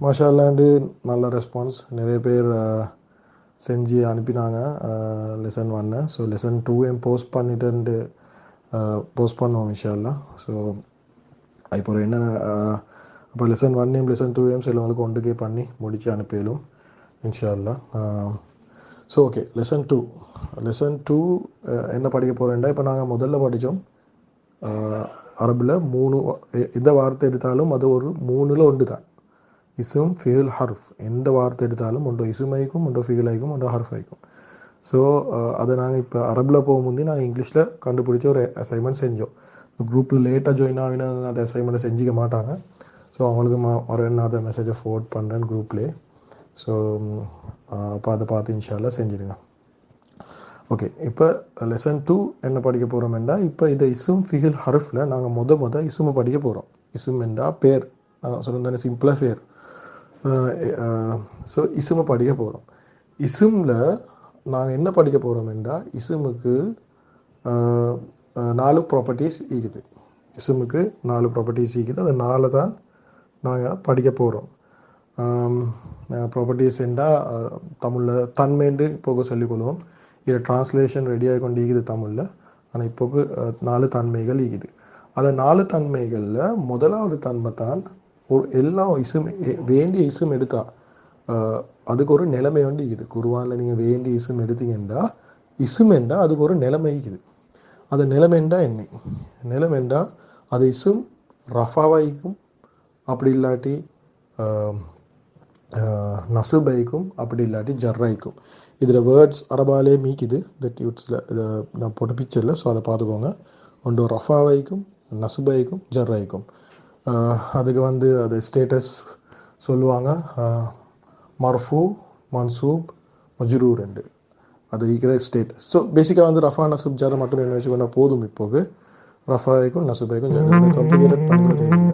மாஷா அல்லாண்டு நல்ல ரெஸ்பான்ஸ். நிறைய பேர் செஞ்சு அனுப்பினாங்க லெசன் ஒன்று. ஸோ லெசன் டூவையும் போஸ்ட் பண்ணுவோம் இன்ஷா அல்லாஹ். ஸோ இப்போ என்னென்ன அப்போ லெசன் ஒன்னையும் லெசன் டூவையும் சிலவங்களுக்கு ஒன்றுக்கே பண்ணி முடித்து அனுப்பிடும் இன்ஷா அல்லாஹ். ஸோ ஓகே, லெசன் டூ என்ன படிக்க போகிறேன்டா, இப்போ நாங்கள் முதல்ல படித்தோம் அரபில் எந்த வார்த்தை எடுத்தாலும் அது ஒரு மூணில் ஒன்று தான். இசும் ஃபில் ஹர்ஃப். எந்த வார்த்தை எடுத்தாலும் ஒன்று இசுமைக்கும் ஒன்று ஃபிகிலைக்கும் ஒன்று ஹர்ஃப் ஆயிக்கும். ஸோ அதை நாங்கள் இப்போ அரபில் போகும்போது நாங்கள் இங்கிலீஷில் கண்டுபிடிச்ச ஒரு அசைன்மெண்ட் செஞ்சோம். குரூப்பில் லேட்டாக ஜாயின் ஆகினா அந்த அசைன்மெண்ட்டை செஞ்சிக்க மாட்டாங்க. ஸோ அவங்களுக்கு ஒரு என்ன அதை மெசேஜை ஃபோர்வர்ட் பண்ணுறேன் குரூப்லேயே. ஸோ அப்போ அதை பார்த்து இன்ஷால்லா செஞ்சுடுங்க. ஓகே, இப்போ லெசன் டூ என்ன படிக்க போகிறோம்னா, இப்போ இந்த இசும் ஃபிகில் ஹர்ஃபில் நாங்கள் முத இசுமை படிக்க போகிறோம். இசும் என்றா பேர், நாங்கள் சொல்லுந்தானே சிம்பிளாக பேர். ஸோ இசுமை படிக்க போகிறோம். இசுமில் நாங்கள் என்ன படிக்க போகிறோம்னா, இசுமுக்கு 4 ப்ராப்பர்ட்டிஸ் இருக்குது. இசுமுக்கு 4 ப்ராப்பர்ட்டிஸ் இருக்குது. அது 4 தான் நாங்கள் படிக்க போகிறோம். ப்ராப்பர்ட்டிஸ் என்றால் தமிழில் தன்மைண்டு இப்போக்கு சொல்லிக்கொள்வோம். இது டிரான்ஸ்லேஷன் ரெடியாக கொண்டு இருக்குது தமிழில். ஆனால் இப்போக்கு 4 தன்மைகள் இருக்குது. அந்த 4 தன்மைகளில் முதலாவது தன்மை தான் எல்லா இசும் வேண்டிய இசும் எடுத்தால் அதுக்கு ஒரு நிலைமை வந்து இருக்குது. குர்ஆனில் நீங்கள் வேண்டிய இசும் எடுத்தீங்கன்னா இசும் என்றால் அதுக்கு ஒரு நிலைமை இருக்குது. அது நிலைமைண்டா என்ன? நிலைமைண்டா அது இசும் ரஃபாவாய்க்கும், அப்படி இல்லாட்டி நசுபைக்கும், அப்படி இல்லாட்டி ஜர்ராய்க்கும். இதில் வேர்ட்ஸ் அரபாலே மீக்குது தட் யூட்ஸில் இதை நான் போட்ட பிக்சரில். ஸோ அதை பார்த்துக்கோங்க. ஒன்று ரஃபாவைக்கும், நசுபைக்கும், ஜர்ராய்க்கும். அதுக்கு அது ஸ்டேட்டஸ் சொல்லுவாங்க. மர்ஃபூ, மன்சூப், மஜ்ரூர் ரெண்டு அது இருக்கிற ஸ்டேட்டஸ். ஸோ பேசிக்காக ரஃபா நசுப் ஜர்ரை மட்டும் என்ன வச்சுக்கொண்டா போதும். இப்போது ரஃபாய்க்கும் நசுபைக்கும் ஜர்ரை கம்ப்ளீட் பண்ணுறது இல்லை.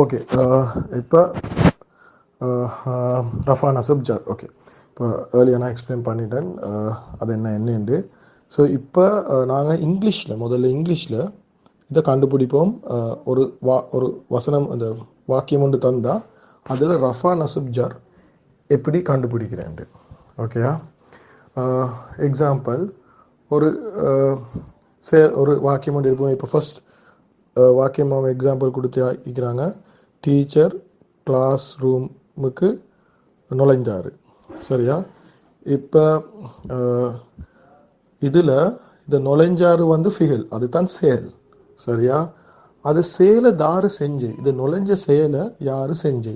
ஓகே, இப்போ ரஃபா நசுப் ஜர். ஓகே, இப்போ ஏர்லியாக நான் எக்ஸ்பிளைன் பண்ணிட்டேன் அது என்னென்று. ஸோ இப்போ நாங்கள் முதல்ல இங்கிலீஷில் இதை கண்டுபிடிப்போம். ஒரு வசனம், அந்த வாக்கியம் ஒன்று தந்தால் அதில் ரஃபா நசுப் ஜர் எப்படி கண்டுபிடிக்கிறேன். ஓகேயா? எக்ஸாம்பிள், ஒரு வாக்கியம் ஒன்று இருப்போம். இப்போ ஃபர்ஸ்ட் வாக்கியம் அவங்க எக்ஸாம்பிள் கொடுத்து இருக்கிறாங்க. டீச்சர் கிளாஸ் ரூமுக்கு நுழைஞ்சார். சரியா? இப்போ இதில் இந்த நுழைஞ்சாறு ஃபிகல், அதுதான் செயல். சரியா? அது செயலை தாரு செஞ்சு, இது நுழைஞ்ச செயலை யாரு செஞ்சு?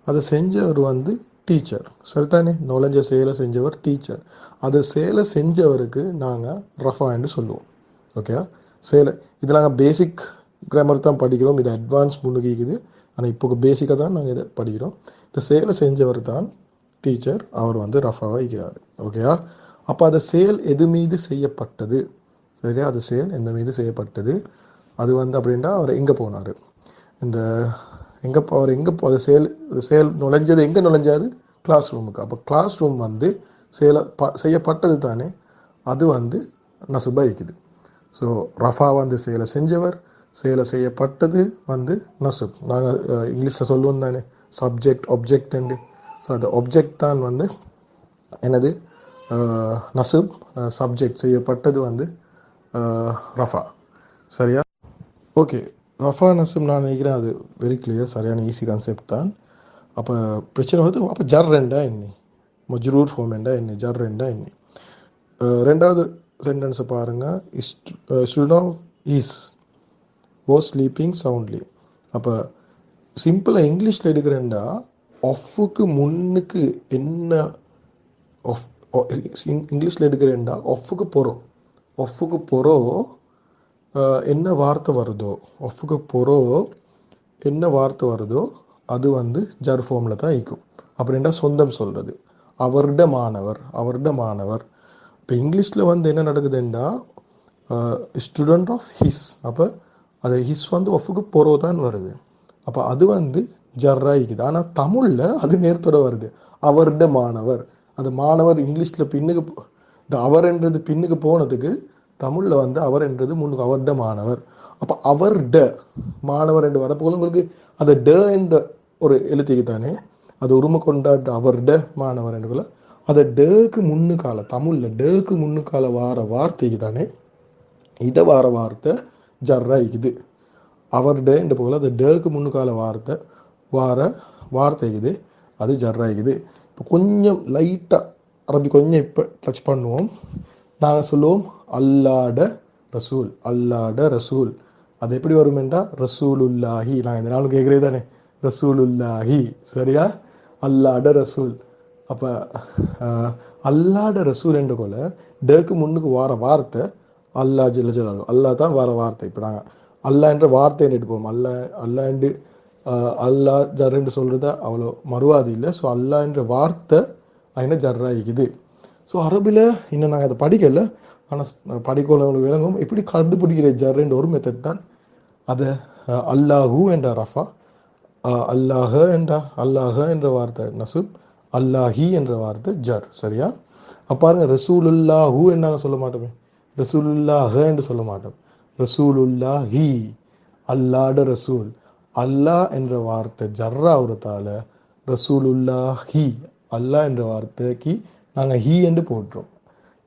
அதை செஞ்சவர் டீச்சர். சரிதானே? நுழைஞ்ச செயலை செஞ்சவர் டீச்சர். அது செயலை செஞ்சவருக்கு நாங்கள் ரஃபா என்று சொல்லுவோம். ஓகே, செயலை இதில் நாங்கள் பேசிக் கிராமர் தான் படிக்கிறோம். இது அட்வான்ஸ் முன்னுக்குது. ஆனால் இப்போ பேசிக்காக தான் நாங்கள் இதை படிக்கிறோம். இந்த செயலை செஞ்சவர் தான் டீச்சர். அவர் ரஃபாவாக இருக்கிறார். ஓகேயா? அப்போ அந்த செயல் எது மீது செய்யப்பட்டது? சரியா? அது செயல் எந்த மீது செய்யப்பட்டது? அது அப்படின்னா அவர் எங்கே போனார்? அது செயல் நுழைஞ்சது எங்கே நுழைஞ்சாரு? கிளாஸ் ரூமுக்கு. அப்போ கிளாஸ் ரூம் செய்யப்பட்டது தானே, அது நசுபா இருக்குது. ஸோ ரஃபா செயலை செஞ்சவர், செயலை செய்யப்பட்டது நசுப். நாங்கள் இங்கிலீஷில் சொல்லுவோம் தானே, சப்ஜெக்ட் ஒப்ஜெக்ட் என்று. ஸோ அந்த ஒப்ஜெக்ட் தான் என்னது? நசுப். சப்ஜெக்ட் செய்யப்பட்டது ரஃபா. சரியா? ஓகே, ரஃபா நசுப் நான் நினைக்கிறேன் அது வெரி கிளியர், சரியான ஈஸி கான்செப்ட் தான். அப்போ பிரச்சனை அப்போ ஜர் ரெண்டா என்ன, மஜ்ரூர் ஃபார்ம் ரெண்டா என்ன, ஜர் ரெண்டா என்ன. ரெண்டாவது சென்டென்ஸை பாருங்கள். Student of is was sleeping soundly. அப்போ சிம்பிளாக இங்கிலீஷில் எடுக்கிறேன்டா ஒஃபுக்கு முன்னுக்கு என்ன இங்கிலீஷில் எடுக்கிறேன்டா ஒஃபுக்கு போகிறோம் என்ன வார்த்தை வருதோ, ஒஃபுக்கு போகிறோம் என்ன வார்த்தை வருதோ அது ஜர் ஃபார்மில் தான் இருக்கும். அப்படின்டா சொந்தம் சொல்கிறது. அவருடைய மாணவர். இப்போ இங்கிலீஷில் என்ன நடக்குதுன்னா ஸ்டூடெண்ட் ஆஃப் ஹிஸ். அப்போ அது ஹிஸ் ஒஃபுக்கு போகிறோ தான் வருது. அப்போ அது ஜர்ராயிக்குது. ஆனால் தமிழில் அது நேரத்தோட வருது. அவருடைய மாணவர். அது மாணவர் இங்கிலீஷில் பின்னுக்கு, இந்த அவர் என்றது பின்னுக்கு போனதுக்கு தமிழில் அவர் என்றது முன்னுக்கு அவருடைய மாணவர். அப்போ அவருடைய மாணவர் என்று வரப்போது உங்களுக்கு அந்த ட என்ற ஒரு எழுத்துக்கு தானே அது உரிமை கொண்டாட்ட அவர்ட மாணவர் என்றுக்குள்ள அதை டேக்கு முன்னுக்கால தமிழில் டேக்கு முன்னுக்கால வார வார்த்தைக்கு தானே இதை வார வார்த்தை ஜர்ரா இருக்குது. அவர்ட என்ற போல அது டேக்கு முன்னுக்கால வார்த்தை வார வார்த்தைக்குது அது ஜர்ரா இருக்குது. இப்போ கொஞ்சம் லைட்டாக அரபி கொஞ்சம் இப்போ டச் பண்ணுவோம். நாங்கள் சொல்லுவோம் அல்லாட ரசூல், அல்லாட ரசூல். அது எப்படி வருமெண்டா ரசூலுல்லாஹி. நான் இந்த நாளும் கேட்குறே தானே ரசூலுல்லாஹி, சரியா? அல்லாட ரசூல். அப்போ அல்லாட ரசூல் என்ற போல டேக்கு முன்னுக்கு வார வார்த்தை அல்லா ஜில்லஜலாலும், அல்லா தான் வார வார்த்தை. இப்போ நாங்கள் அல்லா என்ற வார்த்தை எடுப்போம். அல்லா என்று அல்லா ஜர்ன்னு சொல்கிறத அவ்வளோ மறுவாது இல்லை. ஸோ அல்லா என்ற வார்த்தை அதில் ஜர்ராயிக்குது. ஸோ அரபில் இன்னும் நாங்கள் அதை படிக்கல, ஆனால் படிக்கொள்ளவங்களுக்கு விளங்கும். எப்படி கண்டுபிடிக்கிற ஜர்ன்ற ஒரு மெத்தட் தான். அதை அல்லாஹூ என்ற ரஃபா, அல்லாஹ என்ற வார்த்தை நசுப், அல்லாஹி என்ற வார்த்தை ஜர், சரியா? அப்போ பாருங்க ரசூலுல்லாஹூ என்று நாங்கள் சொல்ல மாட்டோமே, ரசூலுல்லாஹ என்று சொல்ல மாட்டோம், ரசூலுல்லாஹி, அல்லாட ரசூல். அல்லாஹ் என்ற வார்த்தை ஜர்ராவுறதால ரசூலுல்லாஹி, அல்லாஹ் என்ற வார்த்தைக்கு நாங்கள் ஹீ என்று போட்டுறோம்.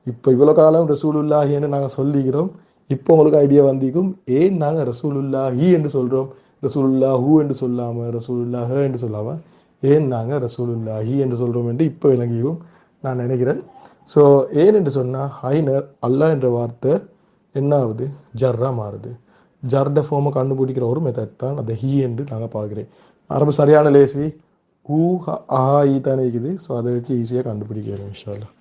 இப்போ இவ்வளோ காலம் ரசூலுல்லாஹி என்று நாங்கள் சொல்லிக்கிறோம். இப்போ உங்களுக்கு ஐடியா வந்திக்கும் ஏன் நாங்கள் ரசூலுல்லாஹி என்று சொல்கிறோம், ரசூலுல்லாஹூ என்று சொல்லாமல், ரசூலுல்லாஹ என்று சொல்லாமல் ஏன் நாங்கள் ரசூலுல்லாஹி என்று சொல்கிறோம் என்று இப்போ விளங்கியும் நான் நினைக்கிறேன். ஸோ ஏன் என்று சொன்னால் ஐனர் அல்லாஹ் என்ற வார்த்தை என்ன ஆகுது, ஜர்ரா மாறுது. ஜர்ட ஃபார்மை கண்டுபிடிக்கிற ஒரு மெத்தட் தான் அதை ஹீ என்று நாங்கள் பார்க்குறேன். அரபு சரியான லேசி ஊ ஆ ஈ தானே இருக்குது. ஸோ அதை வச்சு ஈஸியாக கண்டுபிடிக்கிறோம் இன்ஷா அல்லாஹ்.